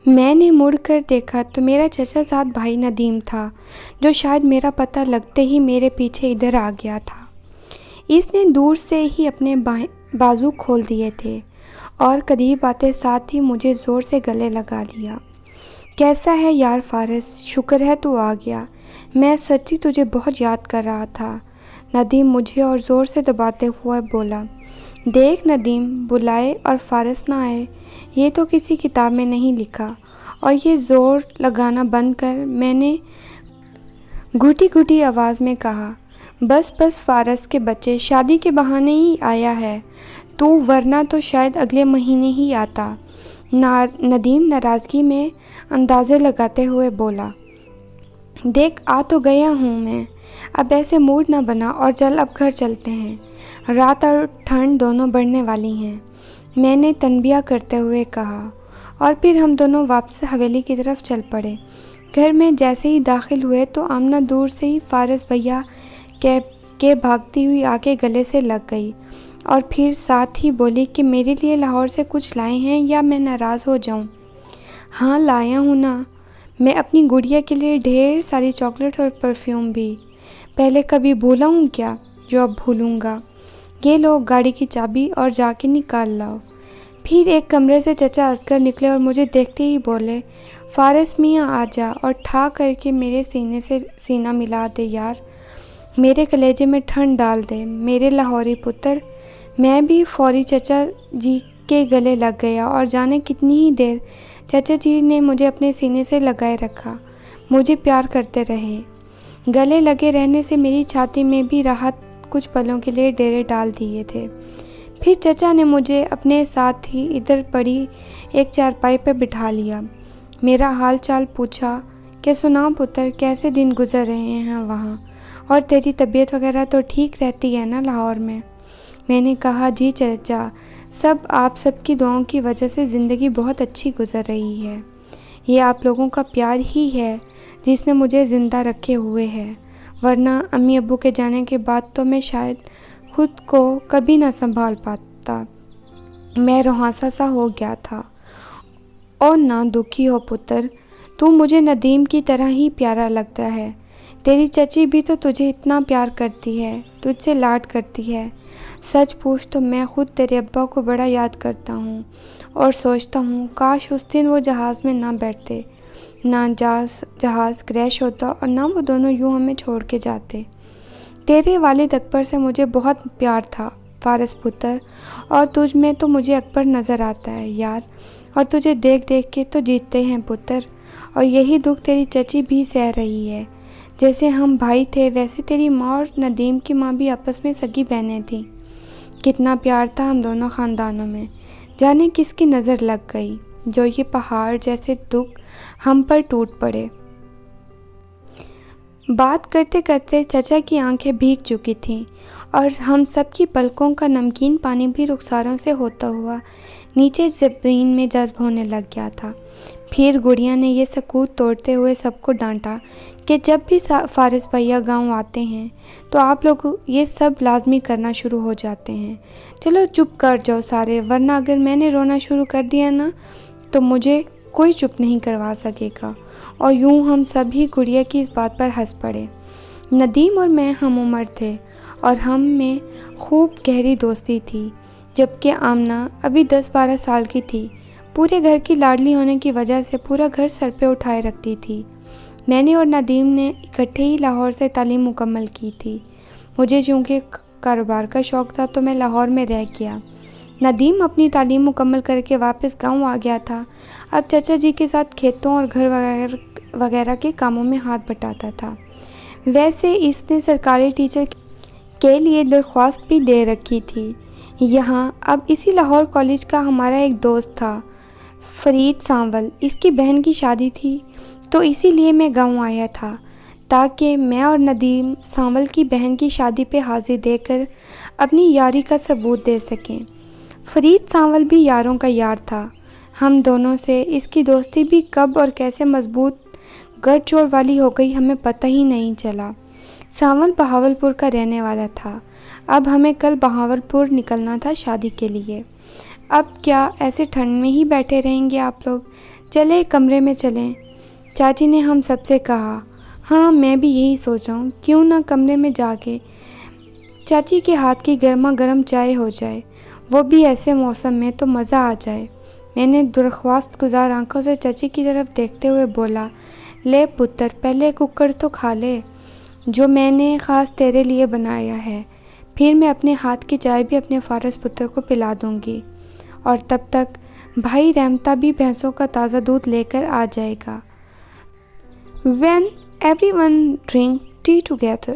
मैंने मुड़कर देखा तो मेरा चचा साथ भाई नदीम था, जो शायद मेरा पता लगते ही मेरे पीछे इधर आ गया था। इसने दूर से ही अपने बाजू खोल दिए थे और करीब आते साथ ही मुझे ज़ोर से गले लगा लिया। कैसा है यार फारिस, शुक्र है तू आ गया। मैं सच्ची तुझे बहुत याद कर रहा था। नदीम मुझे और ज़ोर से दबाते हुए बोला। देख नदीम, बुलाए और फारिस ना आए, ये तो किसी किताब में नहीं लिखा। और ये ज़ोर लगाना बंद कर, मैंने घुटी घुटी आवाज़ में कहा। बस बस फारिस के बच्चे, शादी के बहाने ही आया है तू, वरना तो शायद अगले महीने ही आता। नदीम नाराज़गी में अंदाज़े लगाते हुए बोला। देख आ तो गया हूँ मैं, अब ऐसे मूड ना बना और चल अब घर चलते हैं। रात और ठंड दोनों बढ़ने वाली हैं, मैंने तनबिया करते हुए कहा। और फिर हम दोनों वापस हवेली की तरफ चल पड़े। घर में जैसे ही दाखिल हुए तो आमना दूर से ही फारिस भैया के भागती हुई आके गले से लग गई और फिर साथ ही बोली कि मेरे लिए लाहौर से कुछ लाए हैं या मैं नाराज़ हो जाऊं। हाँ लाया हूँ ना, मैं अपनी गुड़िया के लिए ढेर सारी चॉकलेट और परफ्यूम भी। पहले कभी भूला हूँ क्या जो अब भूलूँगा। ये लो गाड़ी की चाबी और जाके निकाल लाओ। फिर एक कमरे से चचा असगर निकले और मुझे देखते ही बोले, फारिस मियाँ आ जा और ठा करके मेरे सीने से सीना मिला दे यार, मेरे कलेजे में ठंड डाल दे मेरे लाहौरी पुत्र। मैं भी फौरी चचा जी के गले लग गया और जाने कितनी ही देर चचा जी ने मुझे अपने सीने से लगाए रखा, मुझे प्यार करते रहे। गले लगे रहने से मेरी छाती में भी राहत कुछ पलों के लिए डेरे डाल दिए थे। फिर चचा ने मुझे अपने साथ ही इधर पड़ी एक चारपाई पर बिठा लिया, मेरा हाल चाल पूछा कि सुना पुत्र, कैसे दिन गुजर रहे हैं वहाँ, और तेरी तबीयत वगैरह तो ठीक रहती है ना लाहौर में। मैंने कहा जी चचा, सब आप सबकी दुआओं की वजह से ज़िंदगी बहुत अच्छी गुजर रही है। ये आप लोगों का प्यार ही है जिसने मुझे ज़िंदा रखे हुए है, वरना अम्मी अब्बू के जाने के बाद तो मैं शायद खुद को कभी ना संभाल पाता। मैं रुहासा सा हो गया था। और ना दुखी हो पुत्र, तू मुझे नदीम की तरह ही प्यारा लगता है। तेरी चची भी तो तुझे इतना प्यार करती है, तुझसे लाड करती है। सच पूछ तो मैं खुद तेरे अब्बा को बड़ा याद करता हूँ और सोचता हूँ काश उस दिन वो जहाज़ में ना बैठते, ना जहाज़ क्रैश होता और ना वो दोनों यूँ हमें छोड़ के जाते। तेरे वालिद अकबर से मुझे बहुत प्यार था फारिस पुत्र, और तुझ में तो मुझे अकबर नज़र आता है यार, और तुझे देख देख के तो जीतते हैं पुत्र। और यही दुख तेरी चची भी सह रही है। जैसे हम भाई थे वैसे तेरी माँ और नदीम की माँ भी आपस में सगी बहनें थीं। कितना प्यार था हम दोनों ख़ानदानों में। जाने किसकी नज़र लग गई जो ये पहाड़ जैसे दुख हम पर टूट पड़े। बात करते करते चचा की आंखें भीग चुकी थीं और हम सब की पलकों का नमकीन पानी भी रुखसारों से होता हुआ नीचे ज़मीन में जज्ब होने लग गया था। फिर गुड़िया ने यह सकूत तोड़ते हुए सबको डांटा कि जब भी फारिस भैया गांव आते हैं तो आप लोग ये सब लाजमी करना शुरू हो जाते हैं। चलो चुप कर जाओ सारे, वरना अगर मैंने रोना शुरू कर दिया ना तो मुझे कोई चुप नहीं करवा सकेगा। और यूं हम सभी गुड़िया की इस बात पर हंस पड़े। नदीम और मैं हम उम्र थे और हम में खूब गहरी दोस्ती थी, जबकि आमना अभी 10-12 साल की थी। पूरे घर की लाडली होने की वजह से पूरा घर सर पे उठाए रखती थी। मैंने और नदीम ने इकट्ठे ही लाहौर से तालीम मुकम्मल की थी। मुझे चूँकि कारोबार का शौक़ था तो मैं लाहौर में रह गया। नदीम अपनी तालीम मुकम्मल करके वापस गांव आ गया था। अब चचा जी के साथ खेतों और घर वगैरह के कामों में हाथ बटाता था। वैसे इसने सरकारी टीचर के लिए दरख्वास्त भी दे रखी थी। यहाँ अब इसी लाहौर कॉलेज का हमारा एक दोस्त था, फरीद सांवल। इसकी बहन की शादी थी तो इसीलिए मैं गांव आया था ताकि मैं और नदीम सांवल की बहन की शादी पे हाजिर देकर अपनी यारी का सबूत दे सकें। फरीद सांवल भी यारों का यार था। हम दोनों से इसकी दोस्ती भी कब और कैसे मजबूत गठजोड़ वाली हो गई हमें पता ही नहीं चला। सांवल बहावलपुर का रहने वाला था। अब हमें कल बहावलपुर निकलना था शादी के लिए। अब क्या ऐसे ठंड में ही बैठे रहेंगे आप लोग? चले कमरे में चलें। चाची ने हम सबसे कहा। हाँ, मैं भी यही सोच रहा हूँ, क्यों ना कमरे में जाके चाची के हाथ की गर्मा गर्म चाय हो जाए, वो भी ऐसे मौसम में, तो मज़ा आ जाए। मैंने दरख्वास्त गुजार आंखों से चाची की तरफ देखते हुए बोला, ले पुत्र, पहले कुकर तो खा ले, जो मैंने ख़ास तेरे लिए बनाया है। फिर मैं अपने हाथ की चाय भी अपने फारस पुत्र को पिला दूंगी, और तब तक भाई रहमता भी भैंसों का ताज़ा दूध लेकर आ जाएगा। When everyone drink tea together.